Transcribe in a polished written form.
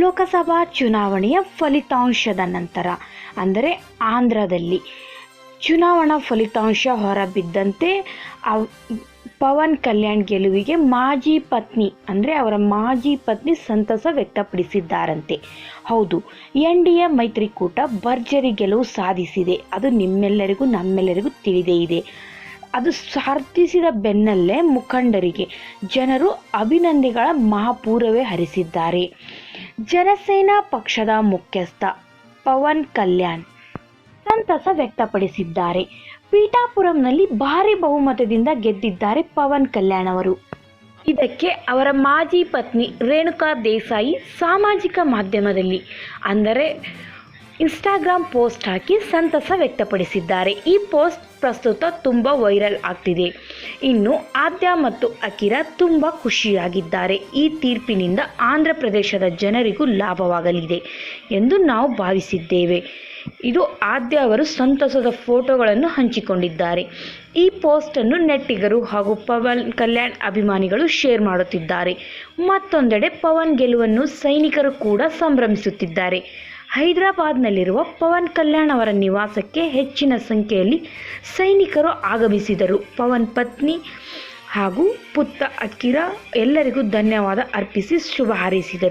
ಲೋಕಸಭಾ ಚುನಾವಣೆಯ ಫಲಿತಾಂಶದ ನಂತರ ಅಂದರೆ ಆಂಧ್ರದಲ್ಲಿ ಚುನಾವಣಾ ಫಲಿತಾಂಶ ಹೊರಬಿದ್ದಂತೆ ಪವನ್ ಕಲ್ಯಾಣ್ ಗೆಲುವಿಗೆ ಅವರ ಮಾಜಿ ಪತ್ನಿ ಸಂತಸ ವ್ಯಕ್ತಪಡಿಸಿದ್ದಾರಂತೆ. ಹೌದು, NDA ಮೈತ್ರಿಕೂಟ ಭರ್ಜರಿ ಗೆಲುವು ಸಾಧಿಸಿದೆ. ಅದು ನಮ್ಮೆಲ್ಲರಿಗೂ ತಿಳಿದೇ ಇದೆ. ಅದು ಸಾಧಿಸಿದ ಬೆನ್ನಲ್ಲೇ ಮುಖಂಡರಿಗೆ ಜನರು ಅಭಿನಂದನೆಗಳ ಮಹಾಪೂರವೇ ಹರಿಸಿದ್ದಾರೆ. ಜನಸೇನಾ ಪಕ್ಷದ ಮುಖ್ಯಸ್ಥ ಪವನ್ ಕಲ್ಯಾಣ್ ಸಂತಸ ವ್ಯಕ್ತಪಡಿಸಿದ್ದಾರೆ. ಪೀಠಾಪುರಂನಲ್ಲಿ ಭಾರಿ ಬಹುಮತದಿಂದ ಗೆದ್ದಿದ್ದಾರೆ ಪವನ್ ಕಲ್ಯಾಣ್ ಅವರು. ಇದಕ್ಕೆ ಅವರ ಮಾಜಿ ಪತ್ನಿ ರೇಣುಕಾ ದೇಸಾಯಿ ಸಾಮಾಜಿಕ ಮಾಧ್ಯಮದಲ್ಲಿ ಅಂದರೆ ಇನ್ಸ್ಟಾಗ್ರಾಮ್ ಪೋಸ್ಟ್ ಹಾಕಿ ಸಂತಸ ವ್ಯಕ್ತಪಡಿಸಿದ್ದಾರೆ. ಈ ಪೋಸ್ಟ್ ಪ್ರಸ್ತುತ ತುಂಬ ವೈರಲ್ ಆಗ್ತಿದೆ. ಇನ್ನು ಆದ್ಯ ಮತ್ತು ಅಕಿರಾ ತುಂಬ ಖುಷಿಯಾಗಿದ್ದಾರೆ. ಈ ತೀರ್ಪಿನಿಂದ ಆಂಧ್ರ ಪ್ರದೇಶದ ಜನರಿಗೂ ಲಾಭವಾಗಲಿದೆ ಎಂದು ನಾವು ಭಾವಿಸಿದ್ದೇವೆ. ಇದು ಆದ್ಯ ಅವರು ಸಂತಸದ ಫೋಟೋಗಳನ್ನು ಹಂಚಿಕೊಂಡಿದ್ದಾರೆ. ಈ ಪೋಸ್ಟನ್ನು ನೆಟ್ಟಿಗರು ಹಾಗೂ ಪವನ್ ಕಲ್ಯಾಣ್ ಅಭಿಮಾನಿಗಳು ಶೇರ್ ಮಾಡುತ್ತಿದ್ದಾರೆ. ಮತ್ತೊಂದೆಡೆ ಪವನ್ ಗೆಲುವನ್ನು ಸೈನಿಕರು ಕೂಡ ಸಂಭ್ರಮಿಸುತ್ತಿದ್ದಾರೆ. ಹೈದರಾಬಾದ್ನಲ್ಲಿರುವ ಪವನ್ ಕಲ್ಯಾಣ್ ಅವರ ನಿವಾಸಕ್ಕೆ ಹೆಚ್ಚಿನ ಸಂಖ್ಯೆಯಲ್ಲಿ ಸೈನಿಕರು ಆಗಮಿಸಿದರು. ಪವನ್ ಪತ್ನಿ ಹಾಗೂ ಪುತ್ರ ಅಕಿರಾ ಎಲ್ಲರಿಗೂ ಧನ್ಯವಾದ ಅರ್ಪಿಸಿ ಶುಭ ಹಾರೈಸಿದರು.